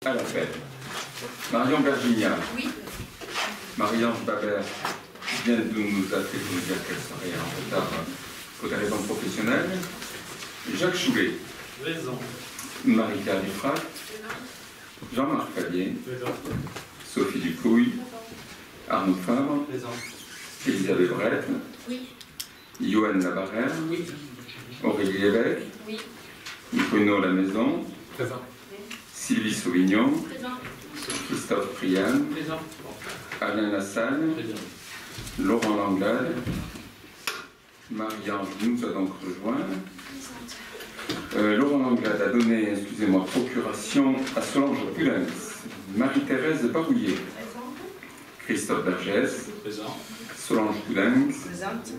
à l'appel. Marion Virginia. Oui. Marie-Ange Babert vient de nous appeler pour nous dire qu'elle serait en retard pour des raisons professionnelles. Jacques Choulet. Présent. Marie-Claire Dufrat. Jean-Marc Fabier. Présent. Sophie Dupouille. Arnaud Fabre. Présent. Elisabeth Brett. Oui. Yoann Labarère. Oui. Aurélie Lévesque. Oui. Bruno Lamaison. Présent. Sylvie Sauvignon. Présent. Christophe Prian. Présent. Alain Lassalle. Présent. Laurent Langlade. Marie-Ange nous a donc rejoint. Laurent Langlade a donné, excusez-moi, procuration à Solange Poulens. Marie-Thérèse Barouillet. Christophe Bergès. Présent. Solange Poulens. Présente.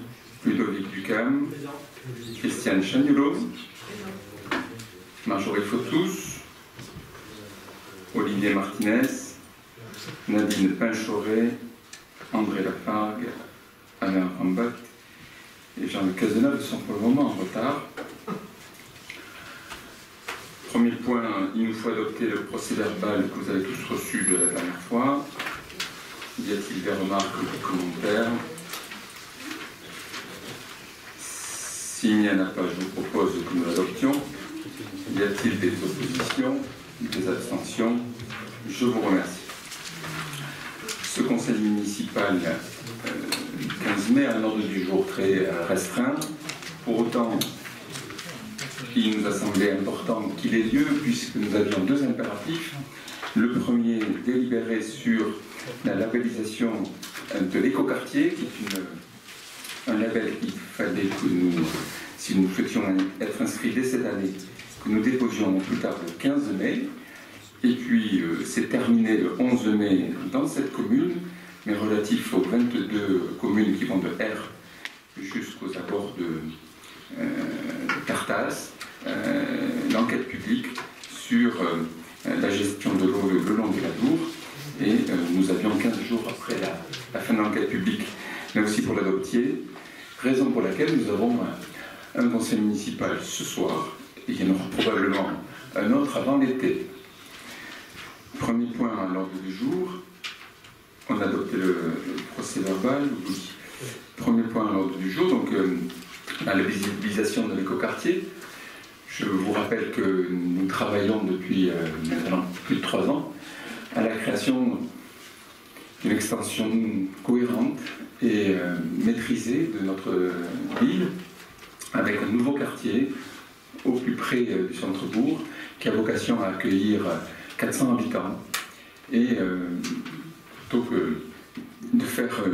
Ludovic Ducam. Présent. Christiane Chagnolot. Marjorie Fotous. Olivier Martinez. Nadine Pinchoret. André Lafargue. Alain Rambach et Jean-Luc Cazeneuve sont pour le moment en retard. Premier point, il nous faut adopter le procès-verbal que vous avez tous reçu de la dernière fois. Y a-t-il des remarques ou des commentaires? S'il n'y en a pas, je vous propose que nous l'adoptions. Y a-t-il des oppositions, des abstentions? Je vous remercie. Ce conseil municipal du 15 mai a un ordre du jour très restreint. Pour autant, il nous a semblé important qu'il ait lieu puisque nous avions deux impératifs. Le premier, délibérer sur la labellisation de l'écoquartier, qui est un label qu'il fallait que nous, si nous souhaitions être inscrits dès cette année, que nous déposions au plus tard le 15 mai. Et puis, c'est terminé le 11 mai dans cette commune, mais relatif aux 22 communes qui vont de R jusqu'aux abords de Tartas, l'enquête publique sur la gestion de l'eau le long de la Dour. Et nous avions 15 jours après la fin de l'enquête publique, mais aussi pour l'adopter, raison pour laquelle nous avons un conseil municipal ce soir, et il y en aura probablement un autre avant l'été. Premier point à l'ordre du jour, on a adopté le procès verbal, oui. Premier point à l'ordre du jour, donc la visibilisation de l'écoquartier. Je vous rappelle que nous travaillons depuis maintenant plus de 3 ans à la création d'une extension cohérente et maîtrisée de notre ville, avec un nouveau quartier au plus près du centre-bourg, qui a vocation à accueillir 400 habitants. Et plutôt que de faire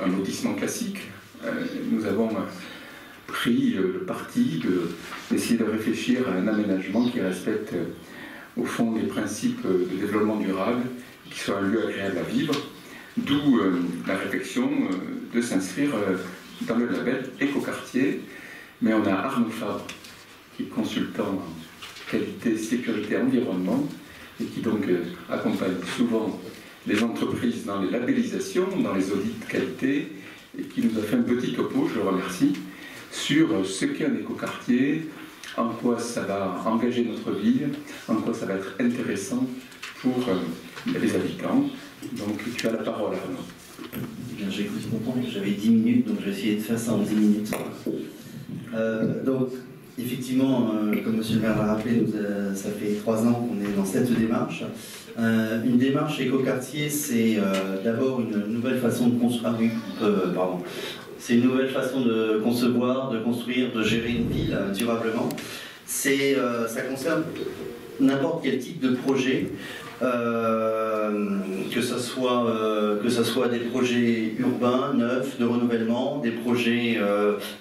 un lotissement classique, nous avons pris le parti d'essayer de réfléchir à un aménagement qui respecte au fond les principes de développement durable, qui soit un lieu agréable à vivre, d'où la réflexion de s'inscrire dans le label écoquartier. Mais on a Arnaud Fabre, qui est consultant en qualité, sécurité, environnement, et qui donc accompagne souvent les entreprises dans les labellisations, dans les audits de qualité, et qui nous a fait un petit topo, je le remercie, sur ce qu'est un écoquartier, en quoi ça va engager notre ville, en quoi ça va être intéressant pour les habitants. Donc tu as la parole, Arnaud. Bien, j'écoute mon temps, j'avais 10 minutes, donc je vais essayer de faire ça en 10 minutes. Donc, effectivement, comme M. le maire l'a rappelé, ça fait 3 ans qu'on est dans cette démarche. Une démarche écoquartier, c'est d'abord une nouvelle façon de construire. C'est une nouvelle façon de concevoir, de construire, de gérer une ville durablement. Ça concerne n'importe quel type de projet, que ce soit des projets urbains, neufs, de renouvellement, des projets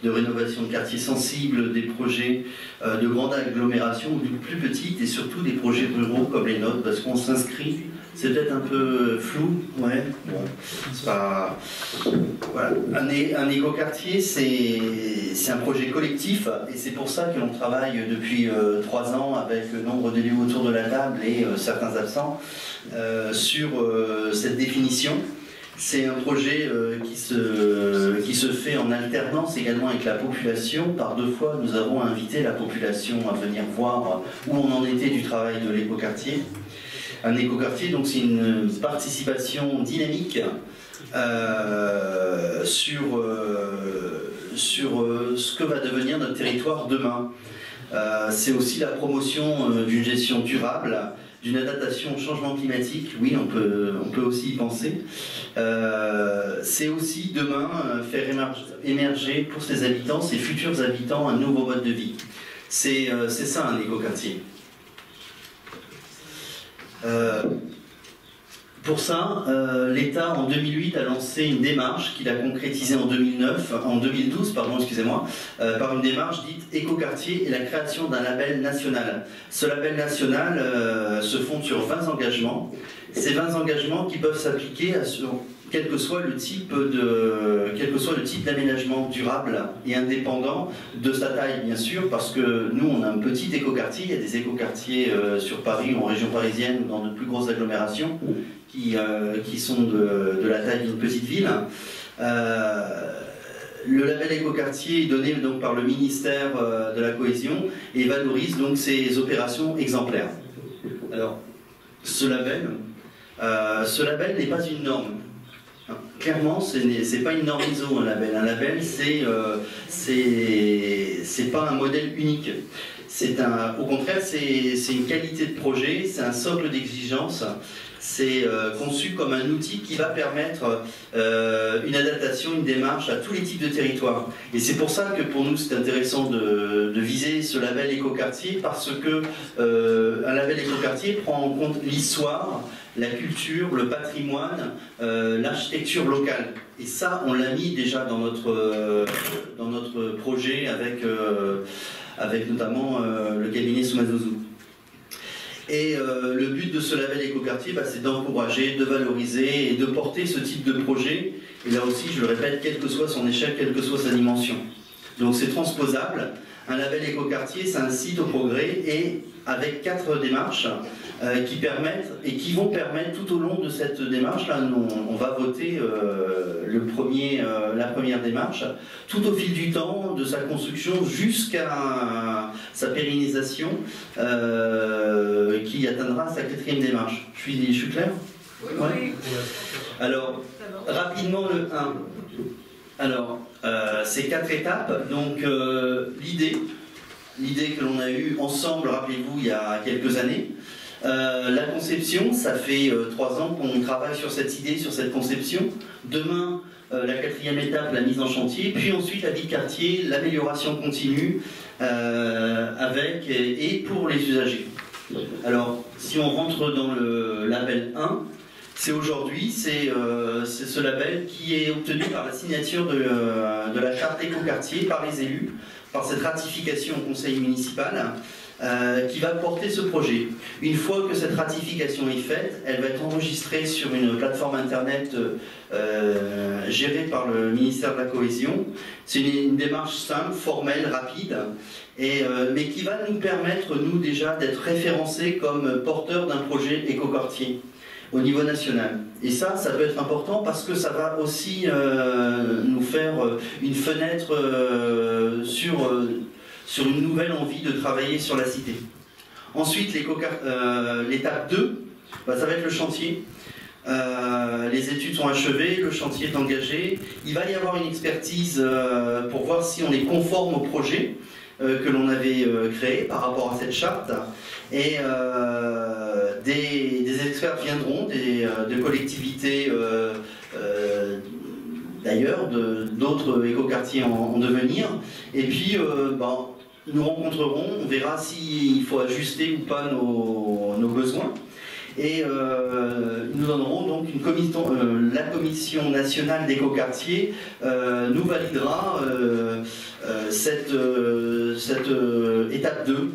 de rénovation de quartiers sensibles, des projets de grande agglomération ou plus petites, et surtout des projets ruraux comme les nôtres, parce qu'on s'inscrit, c'est peut-être un peu flou, ouais, bon, c'est pas... Voilà. Un écoquartier, c'est un projet collectif, et c'est pour ça que l'on travaille depuis 3 ans avec nombre d'élus autour de la table et certains absents sur cette définition. C'est un projet qui se fait en alternance également avec la population. Par 2 fois, nous avons invité la population à venir voir où on en était du travail de l'écoquartier. Un écoquartier, donc c'est une participation dynamique sur ce que va devenir notre territoire demain. C'est aussi la promotion d'une gestion durable, d'une adaptation au changement climatique, oui, on peut aussi y penser. C'est aussi demain faire émerger pour ses habitants, ses futurs habitants, un nouveau mode de vie. C'est ça un écoquartier. Pour ça, l'État en 2008 a lancé une démarche qu'il a concrétisée en 2012, par une démarche dite écoquartier et la création d'un label national. Ce label national se fonde sur 20 engagements. Ces 20 engagements qui peuvent s'appliquer à quel que soit le type d'aménagement durable et indépendant de sa taille, bien sûr, parce que nous, on a un petit écoquartier. Il y a des écoquartiers sur Paris ou en région parisienne ou dans de plus grosses agglomérations qui sont de la taille d'une petite ville. Le label écoquartier est donné donc par le ministère de la Cohésion et valorise donc ces opérations exemplaires. Alors, ce label n'est pas une norme. Clairement, c'est pas une norme ISO, un label. Un label, c'est pas un modèle unique. Au contraire, c'est une qualité de projet, c'est un socle d'exigence. C'est conçu comme un outil qui va permettre une adaptation, une démarche à tous les types de territoires. Et c'est pour ça que pour nous c'est intéressant de viser ce label écoquartier, parce que un label écoquartier prend en compte l'histoire, la culture, le patrimoine, l'architecture locale. Et ça, on l'a mis déjà dans notre projet avec notamment le cabinet Sumazozu. Et le but de ce label écoquartier, c'est d'encourager, de valoriser et de porter ce type de projet. Et là aussi, je le répète, quelle que soit son échelle, quelle que soit sa dimension. Donc c'est transposable. Un label écoquartier, c'est un site au progrès et avec 4 démarches qui permettent et qui vont permettre tout au long de cette démarche-là, on va voter la première démarche, tout au fil du temps, de sa construction jusqu'à sa pérennisation qui atteindra sa 4e démarche. Je suis clair ? Oui. Ouais. Alors, rapidement le 1. Alors, c'est 4 étapes. Donc, l'idée que l'on a eue ensemble, rappelez-vous, il y a quelques années. La conception, ça fait 3 ans qu'on travaille sur cette idée, sur cette conception. Demain, la 4e étape, la mise en chantier. Puis ensuite, la vie de quartier, l'amélioration continue avec et pour les usagers. Alors, si on rentre dans le label 1, c'est aujourd'hui, c'est ce label qui est obtenu par la signature de la charte écoquartier par les élus, par cette ratification au conseil municipal, qui va porter ce projet. Une fois que cette ratification est faite, elle va être enregistrée sur une plateforme internet gérée par le ministère de la Cohésion. C'est une démarche simple, formelle, rapide, mais qui va nous permettre, nous déjà, d'être référencés comme porteurs d'un projet écoquartier au niveau national. Et ça peut être important parce que ça va aussi nous faire une fenêtre sur une nouvelle envie de travailler sur la cité. Ensuite, l'étape 2, ça va être le chantier. Les études sont achevées, le chantier est engagé. Il va y avoir une expertise pour voir si on est conforme au projet que l'on avait créé par rapport à cette charte. Et des experts viendront, de collectivités d'ailleurs, d'autres écoquartiers en devenir. Et puis, nous rencontrerons, on verra s'il faut ajuster ou pas nos besoins. Et nous donnerons donc la Commission nationale d'écoquartiers nous validera cette étape 2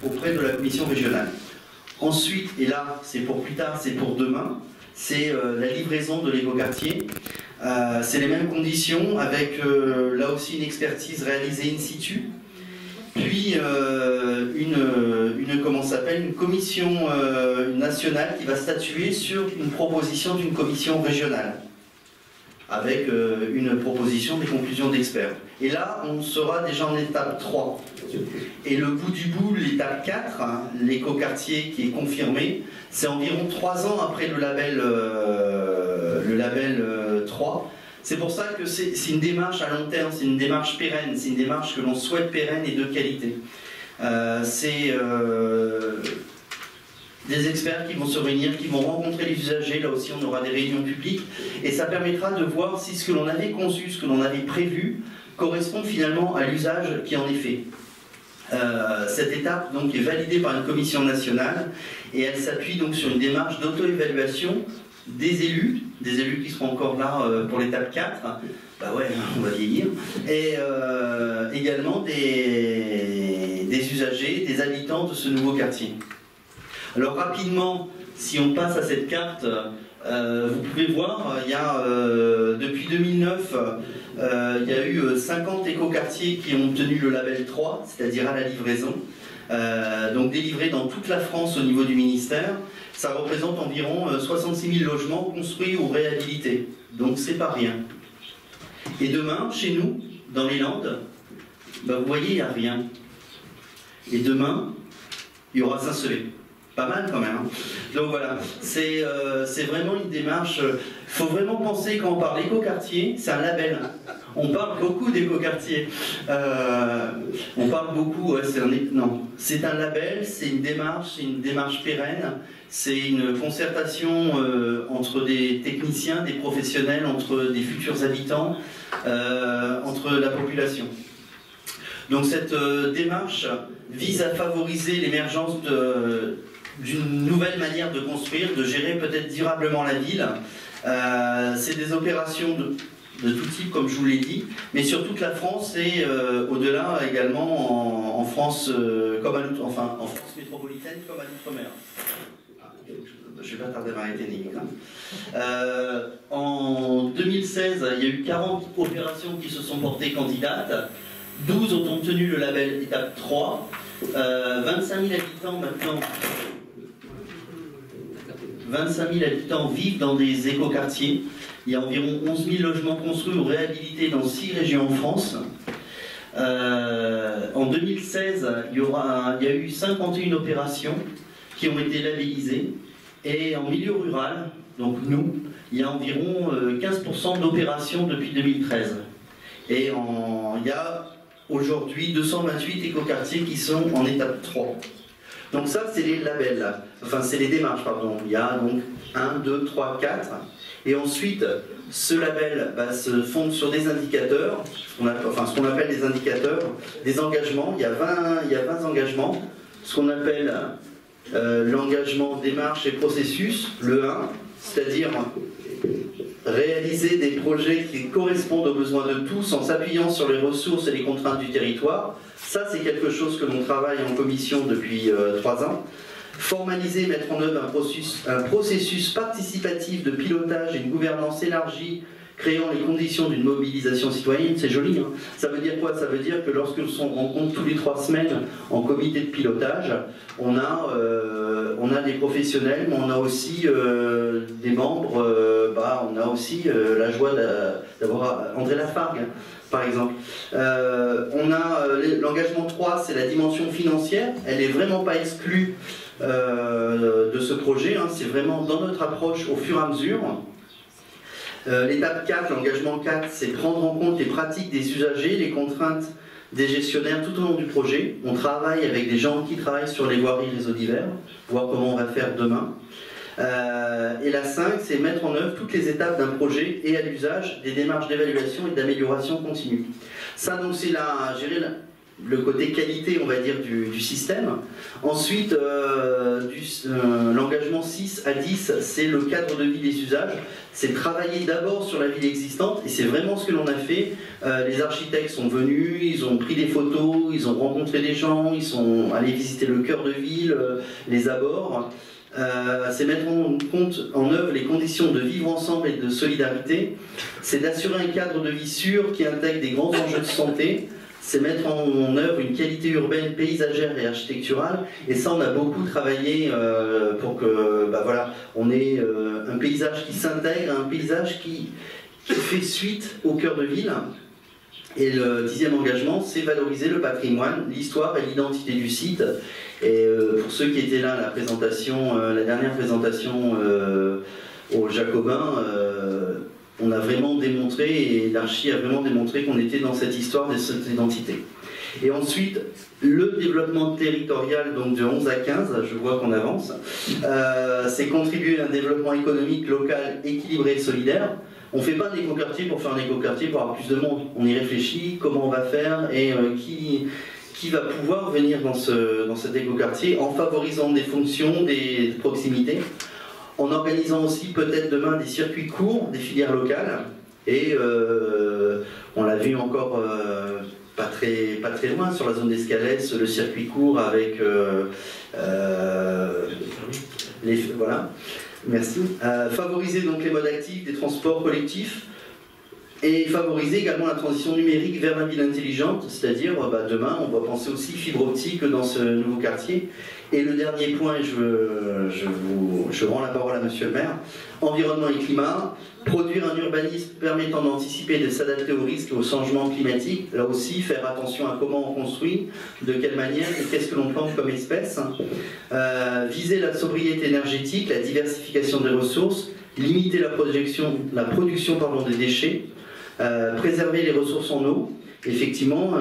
auprès de la Commission régionale. Ensuite, et là c'est pour plus tard, c'est pour demain, c'est la livraison de l'écoquartier. C'est les mêmes conditions avec là aussi une expertise réalisée in situ. Puis une commission nationale qui va statuer sur une proposition d'une commission régionale. avec une proposition des conclusions d'experts. Et là, on sera déjà en étape 3. Et le bout du bout, l'étape 4, hein, l'écoquartier qui est confirmé, c'est environ 3 ans après le label 3. C'est pour ça que c'est une démarche à long terme, c'est une démarche pérenne, c'est une démarche que l'on souhaite pérenne et de qualité. C'est des experts qui vont se réunir, qui vont rencontrer les usagers, là aussi on aura des réunions publiques, et ça permettra de voir si ce que l'on avait conçu, ce que l'on avait prévu, correspond finalement à l'usage qui en est fait. Cette étape donc, est validée par une commission nationale, et elle s'appuie donc sur une démarche d'auto-évaluation des élus qui seront encore là pour l'étape 4, bah ouais, on va vieillir, et également des usagers, des habitants de ce nouveau quartier. Alors rapidement, si on passe à cette carte, vous pouvez voir, il y a, depuis 2009, il y a eu 50 écoquartiers qui ont obtenu le label 3, c'est-à-dire à la livraison, donc délivrés dans toute la France au niveau du ministère. Ça représente environ 66 000 logements construits ou réhabilités, donc c'est pas rien. Et demain, chez nous, dans les Landes, bah, vous voyez, il n'y a rien. Et demain, il y aura Saint-Sevé. Pas mal quand même. Hein. Donc voilà, c'est vraiment une démarche. Il faut vraiment penser, quand on parle écoquartier, c'est un label. On parle beaucoup d'écoquartier. On parle beaucoup, ouais, c'est un label, c'est une démarche pérenne. C'est une concertation entre des techniciens, des professionnels, entre des futurs habitants, entre la population. Donc cette démarche vise à favoriser l'émergence d'une nouvelle manière de construire, de gérer peut-être durablement la ville. C'est des opérations de tout type, comme je vous l'ai dit, mais sur toute la France et au-delà également en France, enfin en France métropolitaine comme à l'outre-mer. Je ne vais pas tarder à m'arrêter, Nick. En 2016, il y a eu 40 opérations qui se sont portées candidates. 12 ont obtenu le label étape 3. 25 000 habitants maintenant. 25 000 habitants vivent dans des écoquartiers. Il y a environ 11 000 logements construits ou réhabilités dans 6 régions en France. En 2016, il y a eu 51 opérations qui ont été labellisées. Et en milieu rural, donc nous, il y a environ 15% d'opérations depuis 2013. Et il y a aujourd'hui 228 écoquartiers qui sont en étape 3. Donc ça, c'est les labels, enfin c'est les démarches, pardon. Il y a donc 1, 2, 3, 4. Et ensuite, ce label se fonde sur des indicateurs, ce qu'on appelle des indicateurs, des engagements. Il y a 20 engagements, ce qu'on appelle l'engagement démarche et processus, le 1, c'est-à-dire réaliser des projets qui correspondent aux besoins de tous en s'appuyant sur les ressources et les contraintes du territoire. Ça, c'est quelque chose que l'on travaille en commission depuis 3 ans. Formaliser, mettre en œuvre un processus participatif de pilotage et une gouvernance élargie créant les conditions d'une mobilisation citoyenne. C'est joli, hein. Ça veut dire quoi? Ça veut dire que lorsque l'on se rencontre tous les 3 semaines en comité de pilotage, on a des professionnels, mais on a aussi des membres, on a aussi la joie d'avoir André Lafargue, par exemple. L'engagement 3, c'est la dimension financière. Elle n'est vraiment pas exclue de ce projet, hein. C'est vraiment dans notre approche au fur et à mesure. L'étape 4, l'engagement 4, c'est prendre en compte les pratiques des usagers, les contraintes des gestionnaires tout au long du projet. On travaille avec des gens qui travaillent sur les voiries réseaux divers, voir comment on va faire demain. Et la 5, c'est mettre en œuvre toutes les étapes d'un projet et à l'usage des démarches d'évaluation et d'amélioration continue. Ça, donc, c'est le côté qualité, on va dire, du système. Ensuite, l'engagement 6 à 10, c'est le cadre de vie des usages. C'est travailler d'abord sur la ville existante, et c'est vraiment ce que l'on a fait. Les architectes sont venus, ils ont pris des photos, ils ont rencontré des gens, ils sont allés visiter le cœur de ville, les abords. C'est mettre en œuvre les conditions de vivre ensemble et de solidarité. C'est d'assurer un cadre de vie sûr qui intègre des grands enjeux de santé. C'est mettre en œuvre une qualité urbaine, paysagère et architecturale. Et ça, on a beaucoup travaillé pour que, on ait un paysage qui s'intègre, un paysage qui fait suite au cœur de ville. Et le 10e engagement, c'est valoriser le patrimoine, l'histoire et l'identité du site. Et pour ceux qui étaient là à la présentation, la dernière présentation aux Jacobins, on a vraiment démontré, et l'Archi a vraiment démontré qu'on était dans cette histoire de cette identité. Et ensuite, le développement territorial, donc de 11 à 15, je vois qu'on avance, c'est contribuer à un développement économique local équilibré et solidaire. On ne fait pas un écoquartier pour faire un écoquartier pour avoir plus de monde. On y réfléchit, comment on va faire et qui va pouvoir venir dans cet écoquartier en favorisant des fonctions, des proximités, en organisant aussi peut-être demain des circuits courts, des filières locales. Et on l'a vu encore pas très loin sur la zone d'Escalès, le circuit court avec voilà. Merci. Favoriser donc les modes actifs des transports collectifs et favoriser également la transition numérique vers la ville intelligente, c'est-à-dire demain on va penser aussi fibre optique dans ce nouveau quartier. Et le dernier point, je rends la parole à Monsieur le maire, environnement et climat, produire un urbanisme permettant d'anticiper et de s'adapter aux risques et aux changements climatiques, là aussi faire attention à comment on construit, de quelle manière et qu'est-ce que l'on plante comme espèce, viser la sobriété énergétique, la diversification des ressources, limiter la production des déchets, préserver les ressources en eau. Effectivement,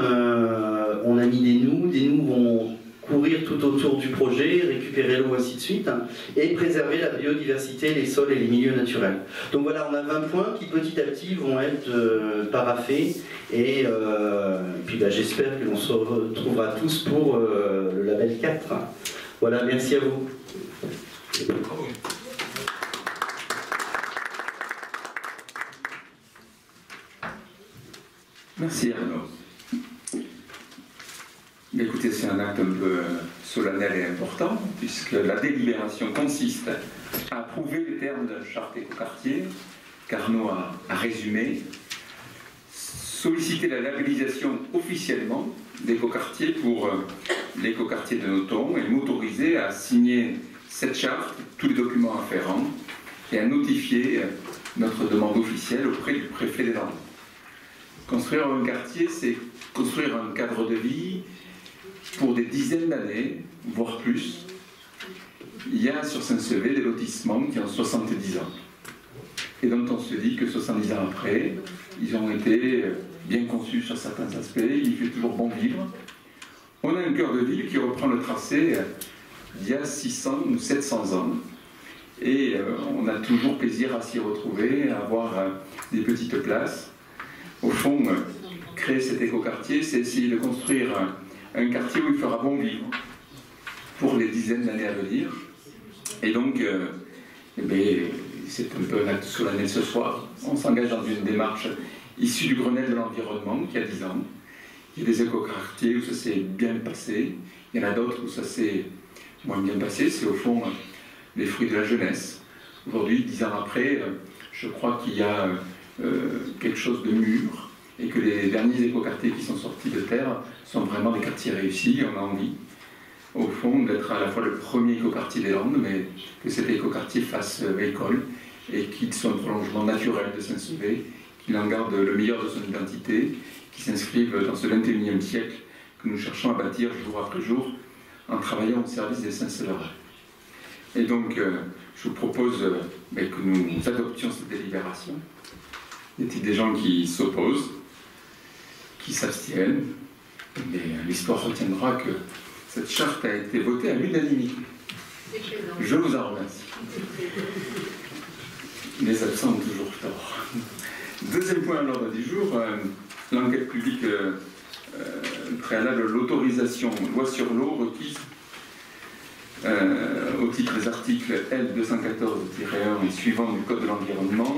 on a mis des nous vont courir tout autour du projet, récupérer l'eau, ainsi de suite, et préserver la biodiversité, les sols et les milieux naturels. Donc voilà, on a 20 points qui petit à petit vont être paraphés, et puis j'espère que l'on se retrouvera tous pour le label 4. Voilà, merci à vous. Merci Arnaud. Écoutez, c'est un acte un peu solennel et important, puisque la délibération consiste à approuver les termes de la charte écoquartier qu'Arnaud a résumé, solliciter la labellisation officiellement d'écoquartier pour l'écoquartier de Nothomb et m'autoriser à signer cette charte, tous les documents afférents, et à notifier notre demande officielle auprès du préfet des Landes. Construire un quartier, c'est construire un cadre de vie pour des dizaines d'années, voire plus. Il y a sur Saint-Sevé des lotissements qui ont 70 ans. Et dont on se dit que 70 ans après, ils ont été bien conçus sur certains aspects, il fait toujours bon vivre. On a un cœur de ville qui reprend le tracé d'il y a 600 ou 700 ans. Et on a toujours plaisir à s'y retrouver, à avoir des petites places. Au fond, créer cet écoquartier, c'est essayer de construire un quartier où il fera bon vivre pour les dizaines d'années à venir. Et donc, c'est un peu un acte solennel ce soir. On s'engage dans une démarche issue du Grenelle de l'environnement qui a 10 ans. Il y a des écoquartiers où ça s'est bien passé. Il y en a d'autres où ça s'est moins bien passé. C'est au fond les fruits de la jeunesse. Aujourd'hui, 10 ans après, je crois qu'il y a quelque chose de mûr et que les derniers écoquartiers qui sont sortis de terre sont vraiment des quartiers réussis. On a envie, au fond, d'être à la fois le premier écoquartier des Landes, mais que cet écoquartier fasse école et qu'il soit un prolongement naturel de Saint-Sevé, qu'il en garde le meilleur de son identité, qu'il s'inscrive dans ce 21e siècle que nous cherchons à bâtir jour après jour en travaillant au service des Saint-Séverin. Et donc, je vous propose que nous adoptions cette délibération. Y a-t-il des gens qui s'opposent, qui s'abstiennent? Mais l'histoire retiendra que cette charte a été votée à l'unanimité. Je vous en remercie. Les absents ont toujours tort. Deuxième point à l'ordre du jour, l'enquête publique préalable à l'autorisation loi sur l'eau requise au titre des articles L214-1 et suivants du Code de l'environnement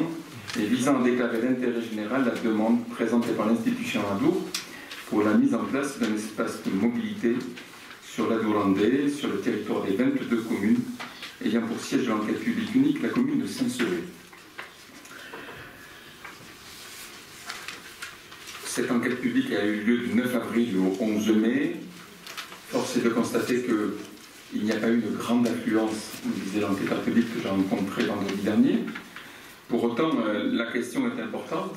et visant à déclarer d'intérêt général la demande présentée par l'institution Adour pour la mise en place d'un espace de mobilité sur l'Adour landais, sur le territoire des 22 communes ayant pour siège de l'enquête publique unique la commune de Saint-Sevé. Cette enquête publique a eu lieu du 9 avril au 11 mai. Force est de constater qu'il n'y a pas eu de grande affluence, disait l'enquêteur public que j'ai rencontré vendredi dernier. Pour autant, la question est importante.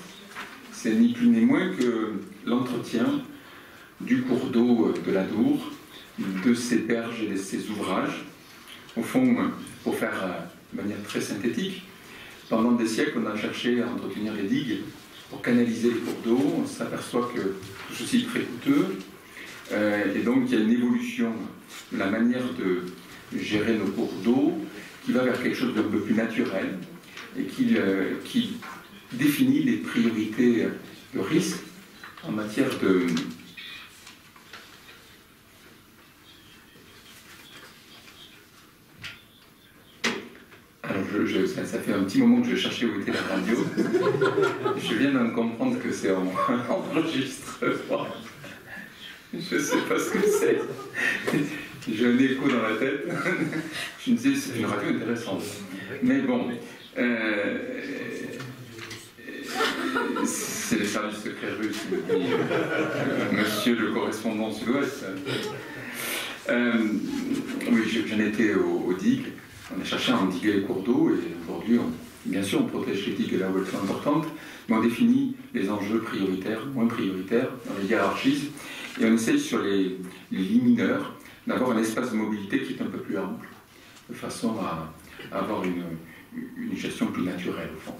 C'est ni plus ni moins que l'entretien du cours d'eau de l'Adour, de ses berges et de ses ouvrages. Au fond, pour faire de manière très synthétique, pendant des siècles, on a cherché à entretenir les digues pour canaliser les cours d'eau. On s'aperçoit que tout ceci est très coûteux. Et donc, il y a une évolution de la manière de gérer nos cours d'eau qui va vers quelque chose d'un peu plus naturel et qui définit les priorités de risque en matière de... Alors, ça fait un petit moment que je cherchais où était la radio. Je viens de comprendre que c'est en enregistrement. Je ne sais pas ce que c'est. J'ai un écho dans la tête. Je me disais, c'est une radio intéressante. Mais bon, c'est les services secrets russes, me dit monsieur le correspondant sud-ouest. Oui, j'en étais aux digues. On a cherché à endiguer les cours d'eau et aujourd'hui, bien sûr, on protège les digues là où elles sont importantes, mais on définit les enjeux prioritaires, moins prioritaires, on les hiérarchise et on essaye sur les lits mineurs d'avoir un espace de mobilité qui est un peu plus ample, de façon à avoir une gestion plus naturelle au fond.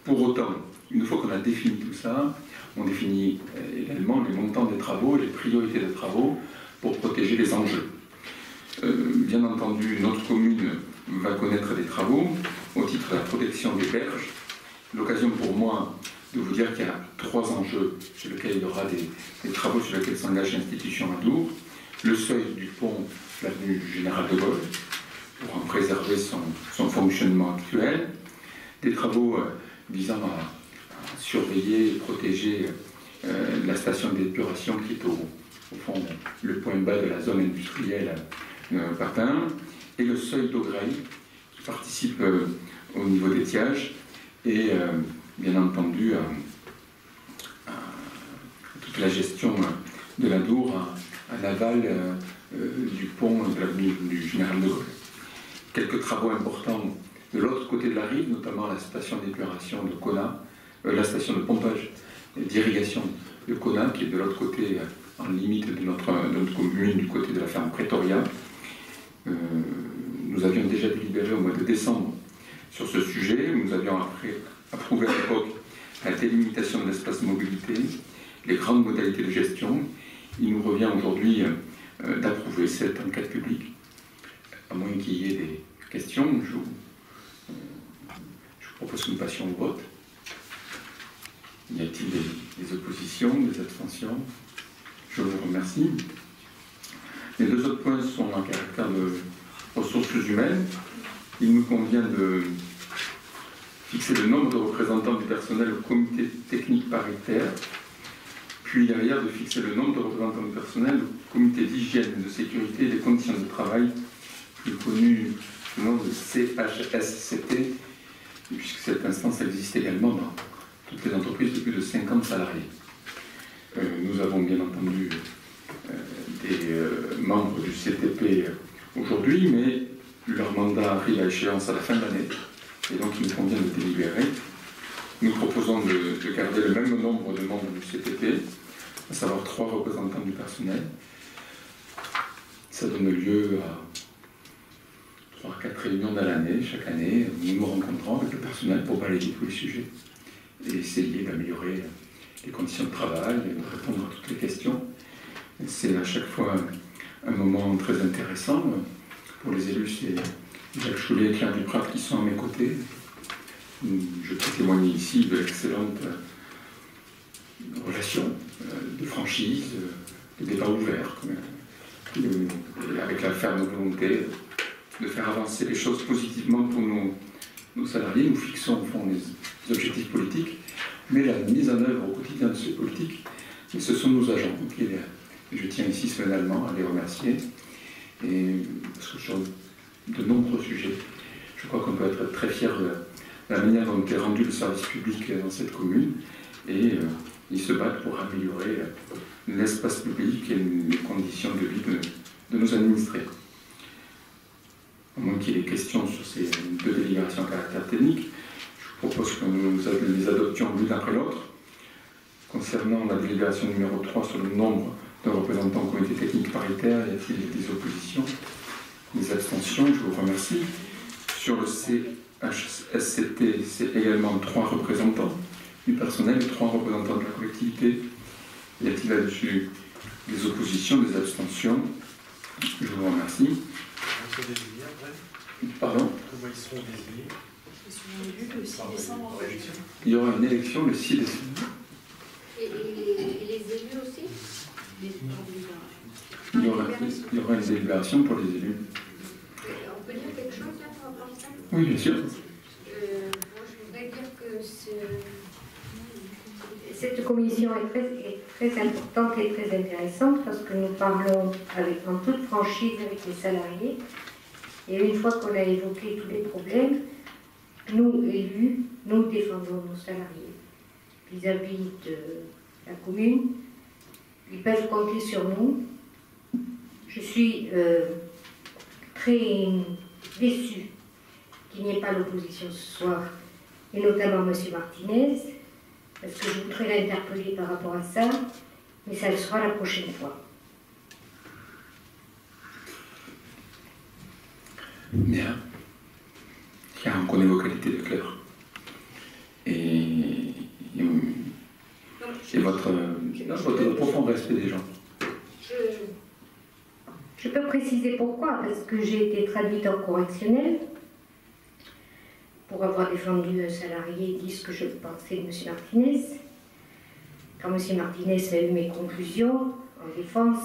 Pour autant, une fois qu'on a défini tout ça, on définit également les montants des travaux et les priorités des travaux pour protéger les enjeux. Bien entendu, notre commune va connaître des travaux au titre de la protection des berges. L'occasion pour moi de vous dire qu'il y a 3 enjeux sur lesquels il y aura des travaux sur lesquels s'engage l'institution Adour. Le seuil du pont de l'avenue du Général de Gaulle, pour en préserver son fonctionnement actuel. Des travaux visant à surveiller et protéger la station d'épuration qui est au fond le point bas de la zone industrielle Papin, et le seuil d'Augraille qui participe au niveau d'étiage et bien entendu à toute la gestion de l'Adour à l'aval du pont de l'avenue du Général de Gaulle. Quelques travaux importants de l'autre côté de la rive, notamment la station d'épuration de Cona, la station de pompage et d'irrigation de Cona, qui est de l'autre côté, en limite de notre commune, du côté de la ferme Pretoria. Nous avions déjà délibéré au mois de décembre sur ce sujet. Nous avions approuvé à l'époque la délimitation de l'espace de mobilité, les grandes modalités de gestion. Il nous revient aujourd'hui d'approuver cette enquête publique, à moins qu'il y ait des questions. Je vous propose que nous passions au vote. Y a-t-il des oppositions, des abstentions? Je vous remercie. Les 2 autres points sont en caractère de ressources humaines. Il nous convient de fixer le nombre de représentants du personnel au comité technique paritaire, puis derrière de fixer le nombre de représentants du personnel au comité d'hygiène et de sécurité et des conditions de travail, plus connu sous le nom de CHSCT, puisque cette instance existe également dans toutes les entreprises de plus de 50 salariés. Nous avons bien entendu des membres du CTP aujourd'hui, mais leur mandat arrive à échéance à la fin de l'année, et donc il nous convient de délibérer. Nous proposons de garder le même nombre de membres du CTP, à savoir 3 représentants du personnel. Ça donne lieu à 3 à 4 réunions dans l'année, chaque année. Nous nous rencontrons avec le personnel pour balayer tous les sujets et essayer d'améliorer les conditions de travail, de répondre à toutes les questions. C'est à chaque fois un moment très intéressant. Pour les élus, c'est Jacques Choulet et Claire Duprat qui sont à mes côtés. Je peux témoigner ici de l'excellente relation de franchise, de débat ouvert, avec la ferme volonté de faire avancer les choses positivement pour nos salariés. Nous fixons au fond des objectifs politiques, mais la mise en œuvre au quotidien de ces politiques, ce sont nos agents. Donc, je tiens ici solennellement à les remercier, et parce que sur de nombreux sujets, je crois qu'on peut être très fiers de la manière dont est rendu le service public dans cette commune, et ils se battent pour améliorer l'espace public et les conditions de vie de nos administrés. à moins qu'il y ait des questions sur ces deux délibérations à caractère technique, je vous propose que nous les adoptions l'une après l'autre. Concernant la délibération numéro 3 sur le nombre de représentants au comité technique paritaire, y a-t-il des oppositions, des abstentions? Je vous remercie. Sur le CHSCT, c'est également 3 représentants du personnel et 3 représentants de la collectivité. Y a-t-il là-dessus des oppositions, des abstentions? Je vous remercie. Pardon? Comment ils seront désignés? Ils seront élus le 6 décembre. Il y aura une élection le 6 décembre. Et les élus aussi? Il y aura une délibération pour les élus. On peut dire quelque chose là par rapport à ça? Oui, bien sûr. Moi, je voudrais dire que cette commission est très importante et très intéressante parce que nous parlons en toute franchise avec les salariés. Et une fois qu'on a évoqué tous les problèmes, nous, élus, nous défendons nos salariés vis-à-vis de la commune. Ils peuvent compter sur nous. Je suis très déçue qu'il n'y ait pas l'opposition ce soir, et notamment M. Martinez, parce que je voudrais l'interpeller par rapport à ça, mais ça le sera la prochaine fois. Bien. Car on connaît vos qualités de cœur. Et votre profond respect des gens. Je peux préciser pourquoi, parce que j'ai été traduite en correctionnel pour avoir défendu un salarié et dit ce que je pensais de M. Martinez. Quand M. Martinez a eu mes conclusions en défense,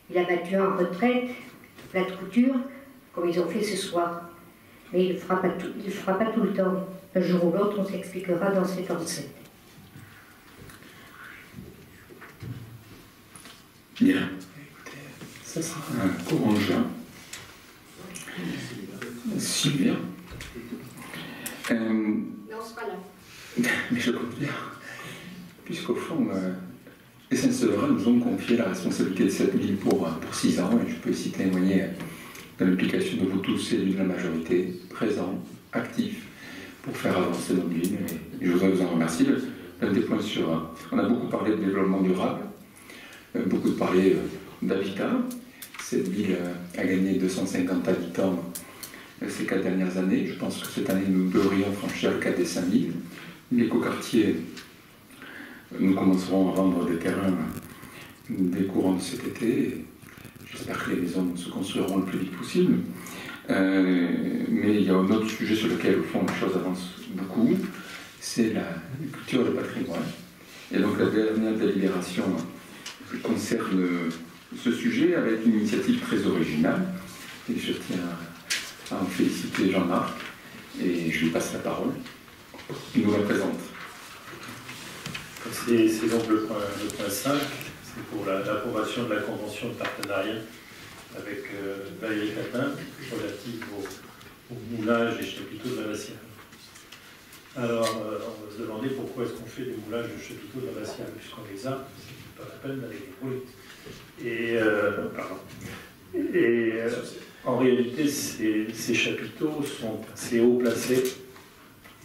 il a battu en retraite, plate couture, comme ils ont fait ce soir. Mais il ne fera pas tout le temps. Un jour ou l'autre, on s'expliquera dans cette enceinte. Bien. Ça sera un courant juin. Si bien. Non, c'est pas là. Mais je compte bien. Puisqu'au fond, les Saint-Severin nous ont confié la responsabilité de cette ville pour 6 ans, et je peux ici témoigner de l'implication de vous tous, élus de la majorité, présents, actifs, pour faire avancer notre ville. Et je voudrais vous en remercier. L'un des points on a beaucoup parlé de développement durable, beaucoup parlé d'habitat. Cette ville a gagné 250 habitants ces 4 dernières années. Je pense que cette année, nous devrions franchir le cap des 5000. L'écoquartier, nous commencerons à vendre des terrains des courants de cet été. J'espère que les maisons se construiront le plus vite possible. Mais il y a un autre sujet sur lequel, au fond, les choses avancent beaucoup, c'est la culture et le patrimoine. Et donc la dernière délibération concerne ce sujet avec une initiative très originale. Et je tiens à en féliciter Jean-Marc, et je lui passe la parole. Il nous la présente. C'est donc le point 5, c'est pour l'approbation de la convention de partenariat avec Valérie Catin, relative au moulage des chapiteaux de l'abbatiale. Alors, on va se demander pourquoi est-ce qu'on fait des moulages de chapiteaux de l'abbatiale, puisqu'on les a, c'est pas la peine d'aller les rouler. En réalité, ces chapiteaux sont assez haut placés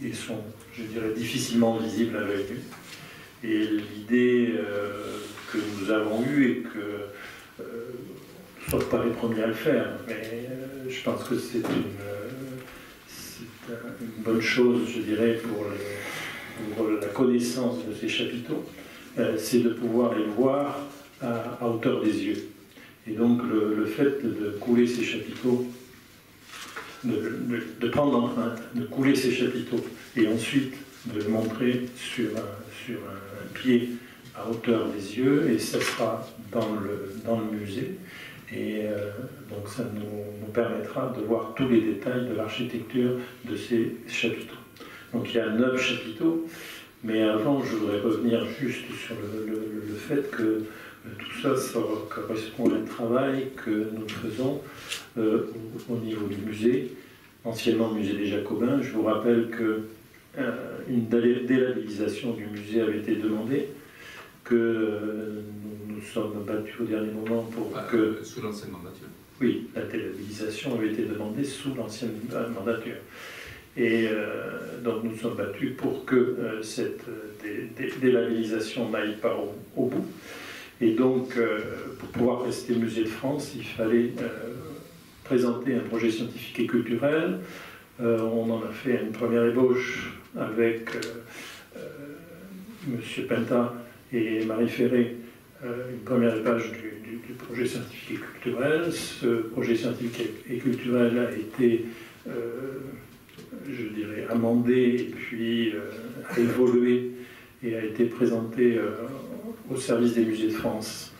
et sont, je dirais, difficilement visibles à l'œil nu. Et l'idée que nous avons eue, et que ne sommes pas les premiers à le faire, mais je pense que c'est une bonne chose, je dirais, pour la connaissance de ces chapiteaux, c'est de pouvoir les voir à hauteur des yeux. Et donc le fait de couler ces chapiteaux, de prendre l'empreinte, de couler ces chapiteaux, et ensuite de le montrer sur un pied à hauteur des yeux, et ça sera dans le musée. Et donc ça nous permettra de voir tous les détails de l'architecture de ces chapiteaux. Donc il y a 9 chapiteaux, mais avant je voudrais revenir juste sur le fait que tout ça correspond à un travail que nous faisons au niveau du musée, anciennement musée des Jacobins. Je vous rappelle qu'une délabellisation du musée avait été demandée, que nous sommes battus au dernier moment pour que... Sous l'ancienne mandature. Oui, la délabellisation avait été demandée sous l'ancienne mandature. Et donc nous sommes battus pour que cette délabellisation n'aille pas au bout. Et donc, pour pouvoir rester musée de France, il fallait présenter un projet scientifique et culturel. On en a fait une première ébauche avec M. Penta et Marie Ferré, une première page du projet scientifique et culturel. Ce projet scientifique et culturel a été, je dirais, amendé et puis a évolué et a été présenté au service des musées de France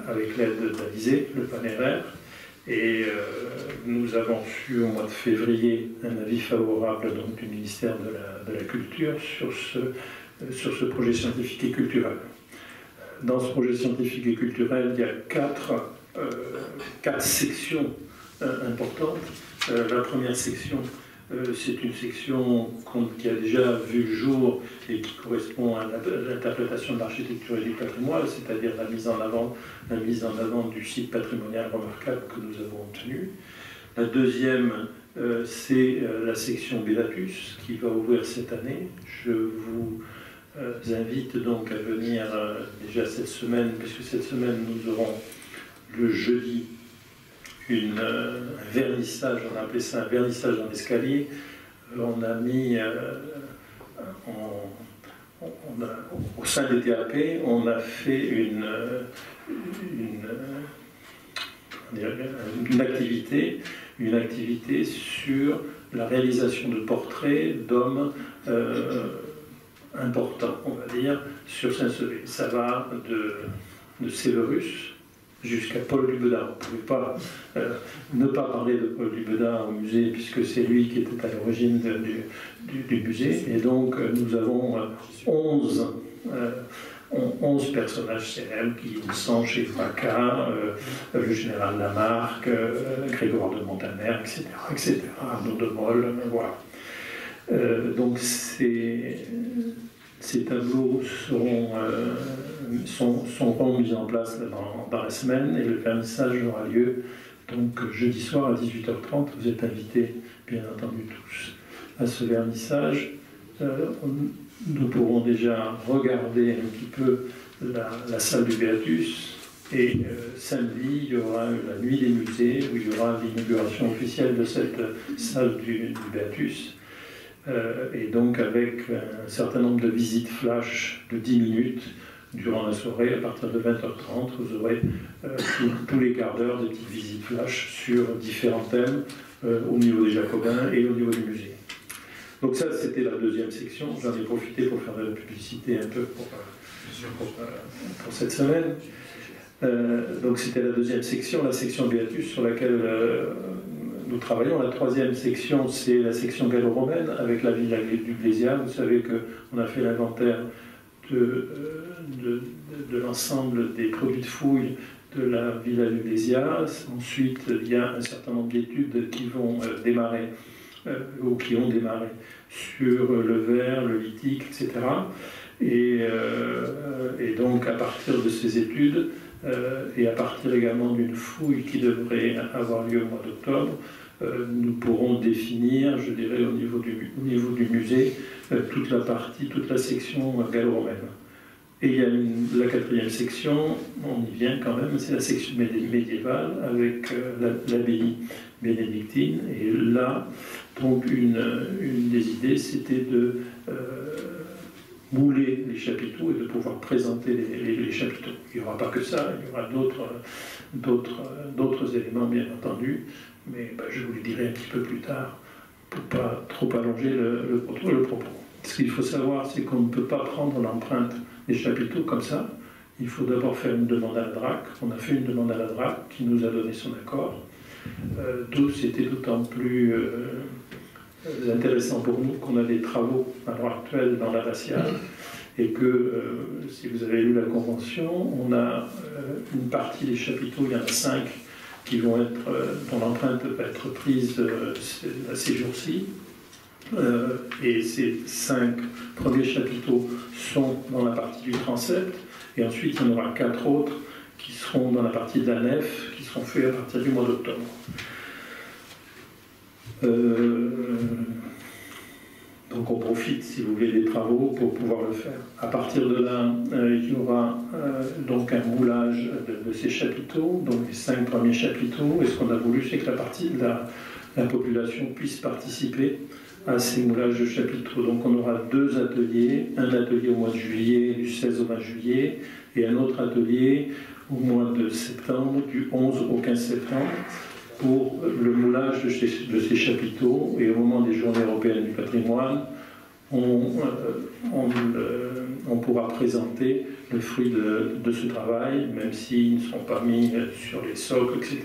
avec l'aide d'Alizé, le PANERAIR. Et nous avons eu au mois de février un avis favorable donc, du ministère de la Culture sur ce projet scientifique et culturel. Dans ce projet scientifique et culturel, il y a quatre sections importantes. La première section, c'est une section qui a déjà vu le jour et qui correspond à l'interprétation de l'architecture et du patrimoine, c'est-à-dire la mise en avant du site patrimonial remarquable que nous avons obtenu. La deuxième, c'est la section Bellatus qui va ouvrir cette année. Je vous invite donc à venir déjà cette semaine, puisque cette semaine nous aurons le jeudi un vernissage, on a appelé ça un vernissage dans l'escalier. On a mis au sein des TAP, on a fait une activité sur la réalisation de portraits d'hommes importants, on va dire, sur Saint-Sevé. Ça va de Séverus jusqu'à Paul Dubedin. On ne pouvait pas ne pas parler de Paul Dubedin au musée, puisque c'est lui qui était à l'origine du musée. Et donc, nous avons 11 personnages célèbres qui sont chez Fracas, le général Lamarck, Grégoire de Montaner, etc. Arnaud de Molle, voilà. Donc, ces tableaux seront mis en place dans la semaine et le vernissage aura lieu donc jeudi soir à 18h30. Vous êtes invités, bien entendu, tous à ce vernissage. Nous pourrons déjà regarder un petit peu la salle du Beatus et samedi, il y aura la nuit des musées où il y aura l'inauguration officielle de cette salle du Beatus. Et donc avec un certain nombre de visites flash de 10 minutes durant la soirée, à partir de 20h30, vous aurez tous les quarts d'heure des petites visites flash sur différents thèmes au niveau des Jacobins et au niveau du musée. Donc ça, c'était la deuxième section. J'en ai profité pour faire de la publicité un peu pour cette semaine. Donc c'était la deuxième section, la section Beatus, sur laquelle nous travaillons. La troisième section, c'est la section gallo-romaine avec la villa du Glésia. Vous savez qu'on a fait l'inventaire de l'ensemble des produits de fouille de la villa du Glésia. Ensuite, il y a un certain nombre d'études qui vont démarrer ou qui ont démarré sur le verre, le lithique, etc. Et donc, à partir de ces études, et à partir également d'une fouille qui devrait avoir lieu au mois d'octobre, nous pourrons définir, je dirais, au niveau du musée, toute la section gallo-romaine. Et il y a la quatrième section, on y vient quand même, c'est la section médiévale avec l'abbaye bénédictine. Et là, donc, une des idées, c'était de mouler les chapiteaux et de pouvoir présenter les chapiteaux. Il n'y aura pas que ça, il y aura d'autres éléments, bien entendu, mais je vous le dirai un petit peu plus tard pour ne pas trop allonger le propos. Ce qu'il faut savoir, c'est qu'on ne peut pas prendre l'empreinte des chapiteaux comme ça. Il faut d'abord faire une demande à la DRAC. On a fait une demande à la DRAC qui nous a donné son accord. C'était d'autant plus intéressant pour nous qu'on a des travaux à l'heure actuelle dans l'abbatiale et que, si vous avez lu la convention, on a une partie des chapiteaux, il y en a 5 qui vont être, dont l'empreinte va être prise ces jours-ci. Et ces 5 premiers chapiteaux sont dans la partie du transept, et ensuite il y en aura 4 autres qui seront dans la partie de la nef, qui seront faits à partir du mois d'octobre. Donc on profite, si vous voulez, des travaux pour pouvoir le faire. À partir de là, il y aura donc un moulage de ces chapiteaux, donc les 5 premiers chapiteaux. Et ce qu'on a voulu, c'est que la population puisse participer à ces moulages de chapiteaux. Donc on aura 2 ateliers, un atelier au mois de juillet, du 16 au 20 juillet, et un autre atelier au mois de septembre, du 11 au 15 septembre, pour le moulage de ces chapiteaux. Et au moment des Journées européennes du patrimoine, on pourra présenter le fruit de ce travail, même s'ils ne seront pas mis sur les socles, etc.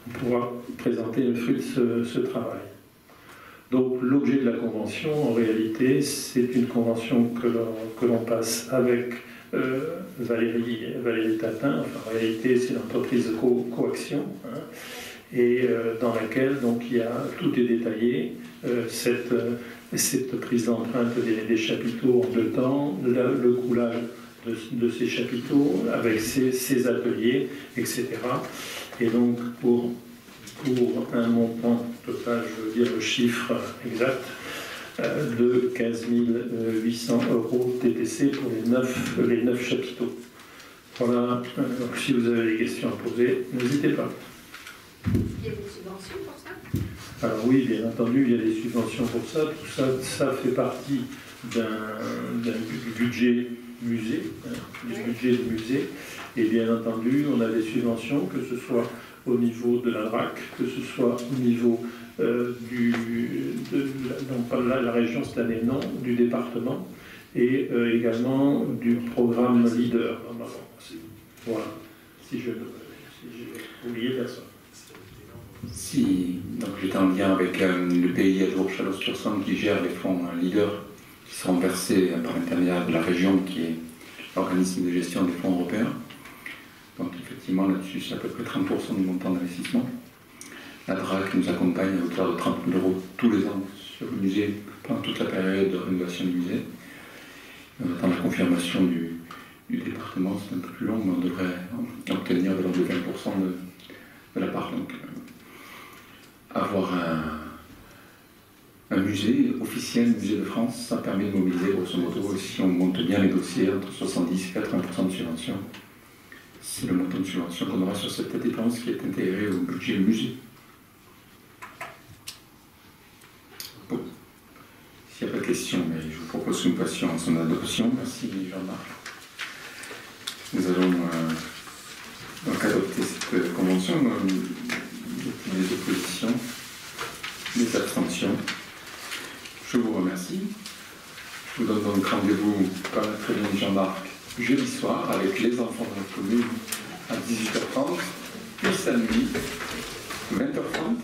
On pourra présenter le fruit de ce travail. Donc l'objet de la convention, en réalité, c'est une convention que l'on passe avec Valérie Tatin. Enfin, en réalité, c'est l'entreprise de coaction, hein, et dans laquelle donc, tout est détaillé, cette prise d'empreinte des chapiteaux en 2 temps, le coulage de ces chapiteaux avec ces ateliers, etc. Et donc pour un montant total, je veux dire le chiffre exact, de 15 800 € TTC pour les 9 chapiteaux. Voilà, donc si vous avez des questions à poser, n'hésitez pas. Il y a des subventions pour ça? Alors oui, bien entendu, il y a des subventions pour ça. Tout ça fait partie du budget musée, du budget du musée. Et bien entendu, on a des subventions, que ce soit au niveau de la DRAC, que ce soit au niveau la région cette année, non, du département, et également du programme LEADER. Voilà, si j'ai oublié personne. Si, donc j'étais en lien avec le pays à Dour-Chalosse-sur-Saône qui gère les fonds LEADER qui seront versés par l'intermédiaire de la région qui est l'organisme de gestion des fonds européens. Donc effectivement là-dessus c'est à peu près 30% du montant d'investissement. La DRAC nous accompagne à hauteur de 30 000 € tous les ans sur le musée pendant toute la période de rénovation du musée. Et on attend la confirmation du département, c'est un peu plus long, mais on devrait obtenir de l'ordre de 20% de la part. Donc, avoir un musée officiel, musée de France, ça permet de mobiliser grosso modo, si on monte bien les dossiers, entre 70 et 80% de subvention. C'est le montant de subvention qu'on aura sur cette dépense qui est intégrée au budget du musée. Bon, s'il n'y a pas de questions, mais je vous propose que nous passions à son adoption. Merci Jean-Marc. Nous allons donc adopter cette convention. Des oppositions, des abstentions. Je vous remercie. Je vous donne donc rendez-vous, comme l'a très bien Jean-Marc, jeudi soir avec les enfants de notre commune à 18h30, puis samedi 20h30,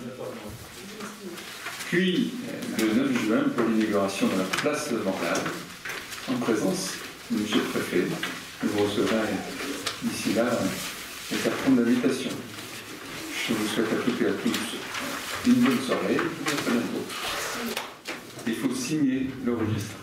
puis le 9 juin pour l'inauguration de la place de Montréal en présence du monsieur le préfet. Vous recevrez d'ici là un carton d'invitation. Je vous souhaite à toutes et à tous une bonne soirée et à très bientôt. Il faut signer le registre.